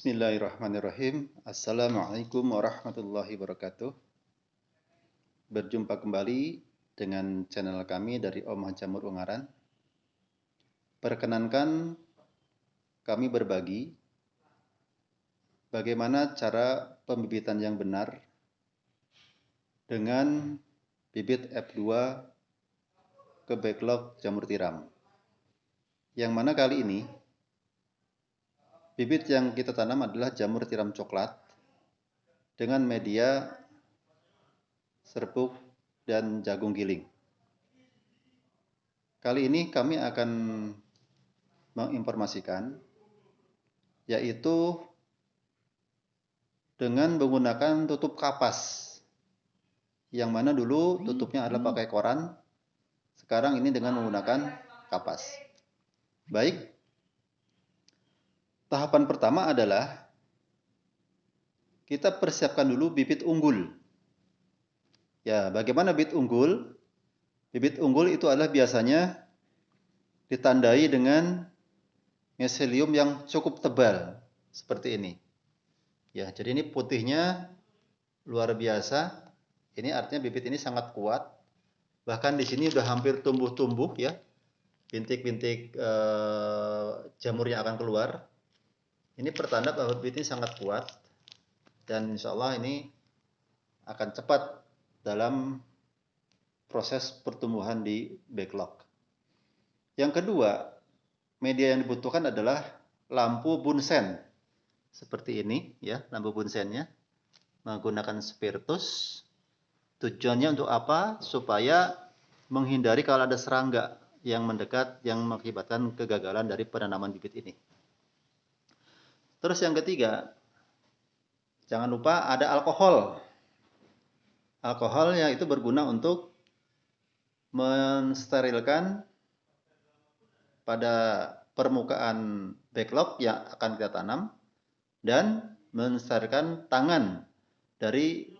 Bismillahirrahmanirrahim. Assalamualaikum warahmatullahi wabarakatuh. Berjumpa kembali dengan channel kami dari Omah Jamur Ungaran. Perkenankan kami berbagi bagaimana cara pembibitan yang benar dengan bibit F2 ke backlog jamur tiram. Yang mana kali ini bibit yang kita tanam adalah jamur tiram coklat dengan media serbuk dan jagung giling. Kali ini kami akan menginformasikan yaitu dengan menggunakan tutup kapas. Yang mana dulu tutupnya adalah pakai koran, sekarang ini dengan menggunakan kapas. Baik. Tahapan pertama adalah kita persiapkan dulu bibit unggul. Ya, bagaimana bibit unggul? Bibit unggul itu adalah biasanya ditandai dengan miselium yang cukup tebal seperti ini. Ya, jadi ini putihnya luar biasa. Ini artinya bibit ini sangat kuat. Bahkan di sini sudah hampir tumbuh-tumbuh ya. Bintik-bintik jamur yang akan keluar. Ini pertanda bahwa bibit ini sangat kuat dan insya Allah ini akan cepat dalam proses pertumbuhan di backlog. Yang kedua, media yang dibutuhkan adalah lampu bunsen. Seperti ini ya, lampu bunsennya. Menggunakan spiritus. Tujuannya untuk apa? Supaya menghindari kalau ada serangga yang mendekat yang mengakibatkan kegagalan dari penanaman bibit ini. Terus yang ketiga, jangan lupa ada alkohol. Alkoholnya itu berguna untuk mensterilkan pada permukaan backlog yang akan kita tanam dan mensterilkan tangan dari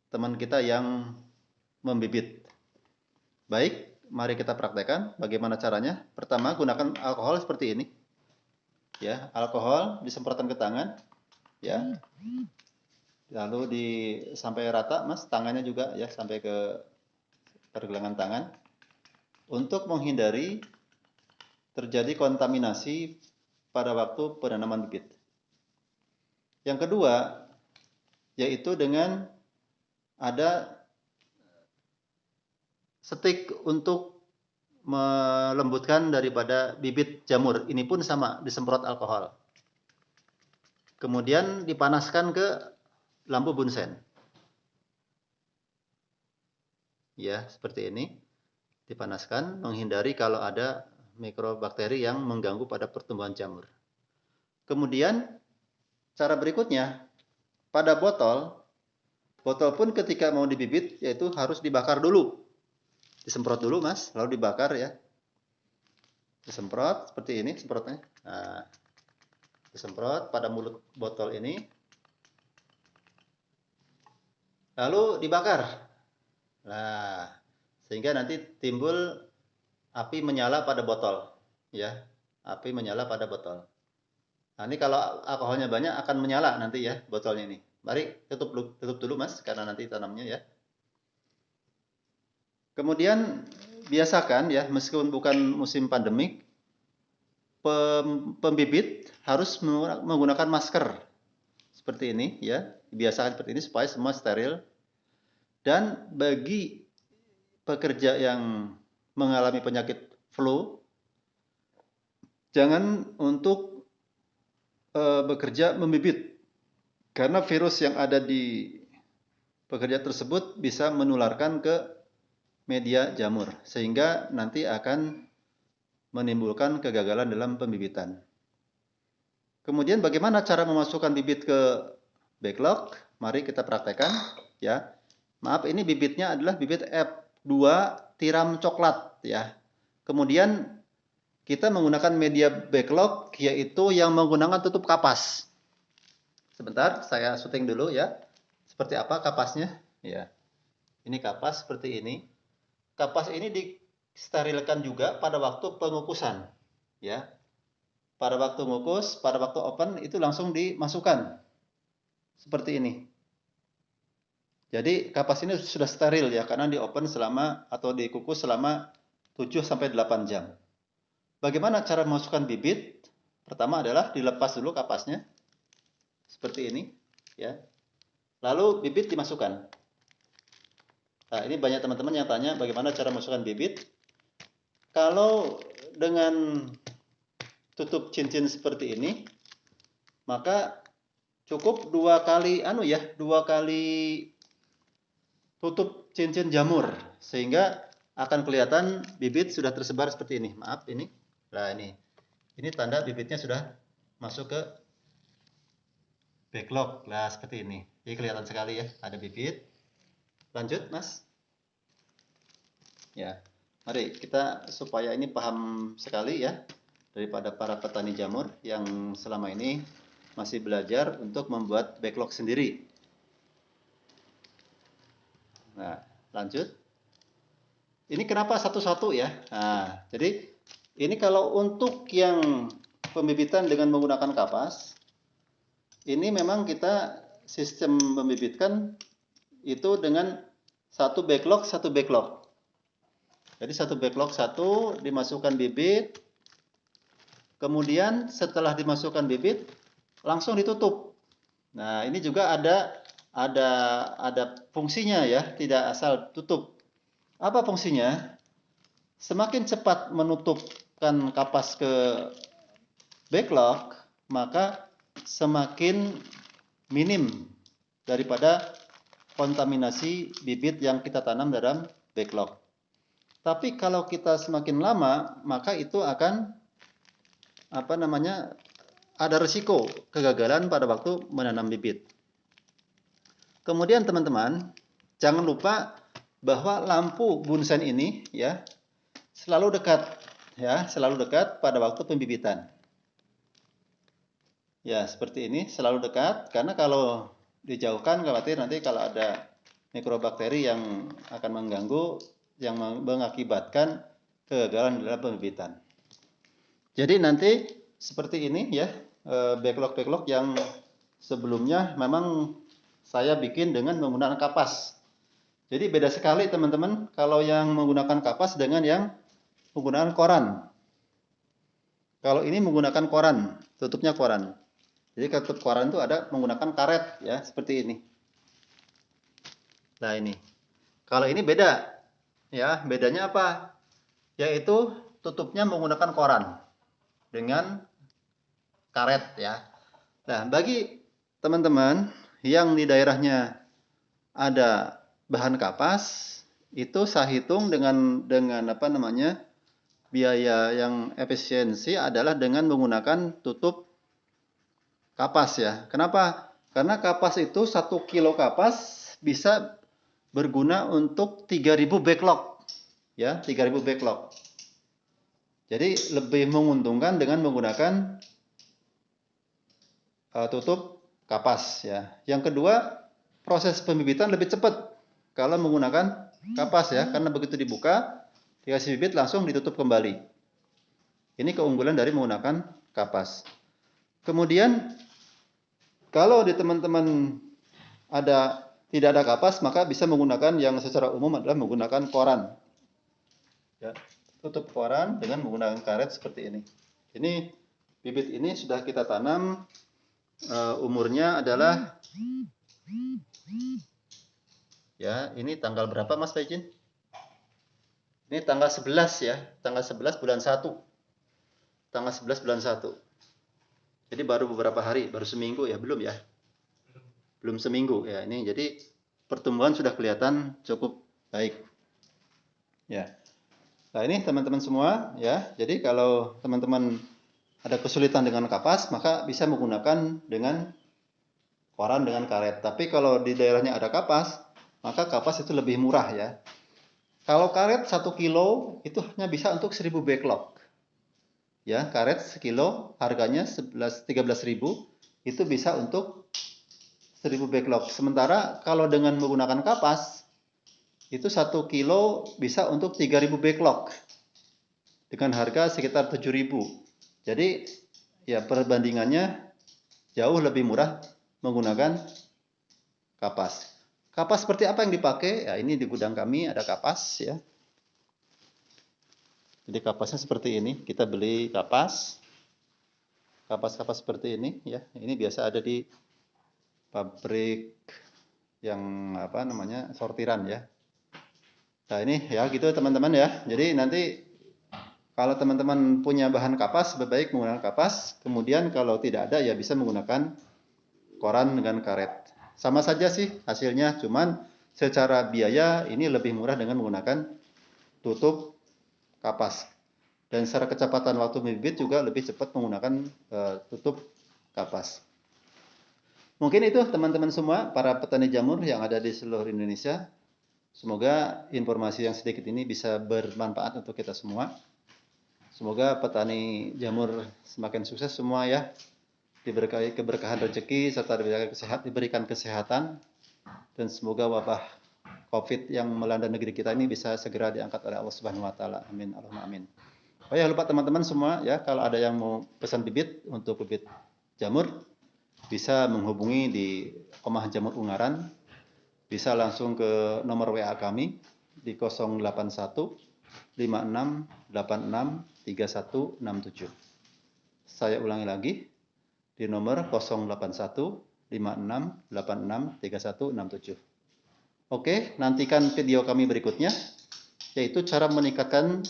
teman kita yang membibit. Baik, mari kita praktekkan bagaimana caranya. Pertama, gunakan alkohol seperti ini. Ya, alkohol disemprotkan ke tangan, ya. Lalu sampai rata, Mas, tangannya juga ya sampai ke pergelangan tangan untuk menghindari terjadi kontaminasi pada waktu penanaman bibit. Yang kedua, yaitu dengan ada stik untuk melembutkan daripada bibit jamur. Ini pun sama, disemprot alkohol. Kemudian dipanaskan ke lampu bunsen. Ya, seperti ini. Dipanaskan, menghindari kalau ada mikrobakteri yang mengganggu pada pertumbuhan jamur. Kemudian, cara berikutnya, pada botol pun ketika mau dibibit, yaitu harus dibakar dulu. Disemprot dulu, Mas, lalu dibakar ya. Disemprot seperti ini semprotnya. Nah, disemprot pada mulut botol ini. Lalu dibakar. Nah, sehingga nanti timbul api menyala pada botol, ya. Api menyala pada botol. Nah, ini kalau alkoholnya banyak akan menyala nanti ya botolnya ini. Mari tutup dulu, Mas, karena nanti tanamnya ya. Kemudian biasakan ya, meskipun bukan musim pandemik, pembibit harus menggunakan masker seperti ini ya. Biasakan seperti ini supaya semua steril. Dan bagi pekerja yang mengalami penyakit flu, jangan untuk bekerja membibit karena virus yang ada di pekerja tersebut bisa menularkan ke media jamur sehingga nanti akan menimbulkan kegagalan dalam pembibitan. Kemudian bagaimana cara memasukkan bibit ke backlog? Mari kita praktekkan ya. Maaf, ini bibitnya adalah bibit F2 tiram coklat ya. Kemudian kita menggunakan media backlog yaitu yang menggunakan tutup kapas. Sebentar, saya syuting dulu ya. Seperti apa kapasnya? Ya. Ini kapas seperti ini. Kapas ini disterilkan juga pada waktu pengukusan, ya. pada waktu ngukus, pada waktu open itu langsung dimasukkan. Seperti ini. Jadi kapas ini sudah steril ya, karena di open selama atau dikukus selama 7 sampai 8 jam. Bagaimana cara memasukkan bibit? Pertama adalah dilepas dulu kapasnya. Seperti ini, ya. Lalu bibit dimasukkan. Nah, ini banyak teman-teman yang tanya bagaimana cara memasukkan bibit. Kalau dengan tutup cincin seperti ini, maka cukup dua kali tutup cincin jamur, sehingga akan kelihatan bibit sudah tersebar seperti ini. Maaf, ini. Nah, ini tanda bibitnya sudah masuk ke backlog. Nah, seperti ini. Jadi kelihatan sekali ya, ada bibit. Lanjut, Mas. Ya, mari kita supaya ini paham sekali ya, daripada para petani jamur yang selama ini masih belajar untuk membuat backlog sendiri. Nah, lanjut. Ini kenapa satu-satu ya? Nah, jadi ini kalau untuk yang pembibitan dengan menggunakan kapas, ini memang kita sistem membibitkan itu dengan satu backlog. Jadi satu backlog dimasukkan bibit, kemudian setelah dimasukkan bibit langsung ditutup. Nah, ini juga ada fungsinya ya, tidak asal tutup. Apa fungsinya? Semakin cepat menutupkan kapas ke backlog, maka semakin minim daripada kontaminasi bibit yang kita tanam dalam backlog. Tapi kalau kita semakin lama, maka itu akan ada risiko kegagalan pada waktu menanam bibit. Kemudian teman-teman, jangan lupa bahwa lampu bunsen ini ya selalu dekat pada waktu pembibitan. Ya, seperti ini, selalu dekat, karena kalau dijauhkan khawatir nanti kalau ada mikrobakteri yang akan mengganggu, yang mengakibatkan kegagalan dalam pembibitan. Jadi nanti seperti ini ya, backlog yang sebelumnya memang saya bikin dengan menggunakan kapas. Jadi beda sekali teman-teman kalau yang menggunakan kapas dengan yang menggunakan koran. Kalau ini menggunakan koran, tutupnya koran. Jadi tutup koran itu ada menggunakan karet ya, seperti ini. Nah, ini. Kalau ini beda. Ya, bedanya apa? Yaitu tutupnya menggunakan koran dengan karet ya. Nah, bagi teman-teman yang di daerahnya ada bahan kapas, itu saya hitung dengan biaya yang efisiensi adalah dengan menggunakan tutup kapas ya. Kenapa? Karena kapas itu 1 kilo kapas bisa berguna untuk 3.000 backlog. Ya, 3.000 backlog. Jadi lebih menguntungkan dengan menggunakan tutup kapas ya. Yang kedua, proses pembibitan lebih cepat kalau menggunakan kapas ya, karena begitu dibuka, dikasih bibit langsung ditutup kembali. Ini keunggulan dari menggunakan kapas. Kemudian kalau di teman-teman tidak ada kapas, maka bisa menggunakan yang secara umum adalah menggunakan koran. Ya, tutup koran dengan menggunakan karet seperti ini. Ini bibit ini sudah kita tanam, umurnya adalah ya, ini tanggal berapa Mas Taijin? Ini tanggal 11 ya, tanggal 11 bulan 1. Tanggal 11 bulan 1. Jadi baru beberapa hari, baru seminggu ya, belum ya? Belum seminggu ya, ini jadi pertumbuhan sudah kelihatan cukup baik. Ya. Nah, ini teman-teman semua ya. Jadi kalau teman-teman ada kesulitan dengan kapas, maka bisa menggunakan dengan koran dengan karet. Tapi kalau di daerahnya ada kapas, maka kapas itu lebih murah ya. Kalau karet 1 kilo itu hanya bisa untuk 1.000 backlog. Ya, karet sekilo harganya 13.000 itu bisa untuk 1.000 backlog. Sementara kalau dengan menggunakan kapas itu 1 kilo bisa untuk 3.000 backlog dengan harga sekitar 7.000. Jadi ya perbandingannya jauh lebih murah menggunakan kapas. Kapas seperti apa yang dipakai? Ya, ini di gudang kami ada kapas ya. Jadi kapasnya seperti ini. Kita beli kapas. Kapas-kapas seperti ini ya. Ini biasa ada di pabrik yang apa namanya? Sortiran ya. Nah, ini ya gitu teman-teman ya. Jadi nanti kalau teman-teman punya bahan kapas, lebih baik menggunakan kapas. Kemudian kalau tidak ada ya bisa menggunakan koran dengan karet. Sama saja sih hasilnya, cuman secara biaya ini lebih murah dengan menggunakan tutup kapas. Dan secara kecepatan waktu membibit juga lebih cepat menggunakan tutup kapas. Mungkin itu teman-teman semua, para petani jamur yang ada di seluruh Indonesia. Semoga informasi yang sedikit ini bisa bermanfaat untuk kita semua. Semoga petani jamur semakin sukses semua ya. Diberkahi keberkahan rezeki serta diberikan kesehatan, dan semoga wabah COVID yang melanda negeri kita ini bisa segera diangkat oleh Allah Subhanahu wa taala. Amin. Allahumma amin. Oh ya, lupa teman-teman semua ya, kalau ada yang mau pesan bibit untuk bibit jamur bisa menghubungi di Omah Jamur Ungaran. Bisa langsung ke nomor WA kami di 081 56 86 3167. Saya ulangi lagi di nomor 081 56 86 3167. Oke, nantikan video kami berikutnya, yaitu cara meningkatkan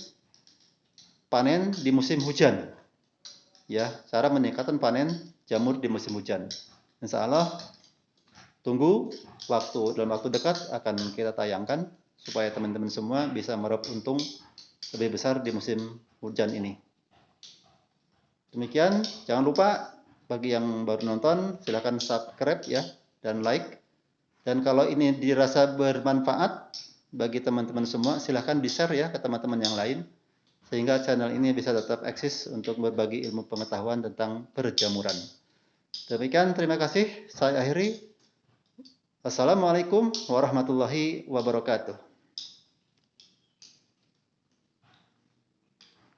panen di musim hujan. Ya, cara meningkatkan panen jamur di musim hujan. Insya Allah, tunggu dalam waktu dekat akan kita tayangkan supaya teman-teman semua bisa meraup untung lebih besar di musim hujan ini. Demikian, jangan lupa bagi yang baru nonton, silakan subscribe ya dan like. Dan kalau ini dirasa bermanfaat bagi teman-teman semua, silakan di-share ya ke teman-teman yang lain, sehingga channel ini bisa tetap eksis untuk berbagi ilmu pengetahuan tentang perjamuran. Demikian, terima kasih. Saya akhiri. Assalamualaikum warahmatullahi wabarakatuh.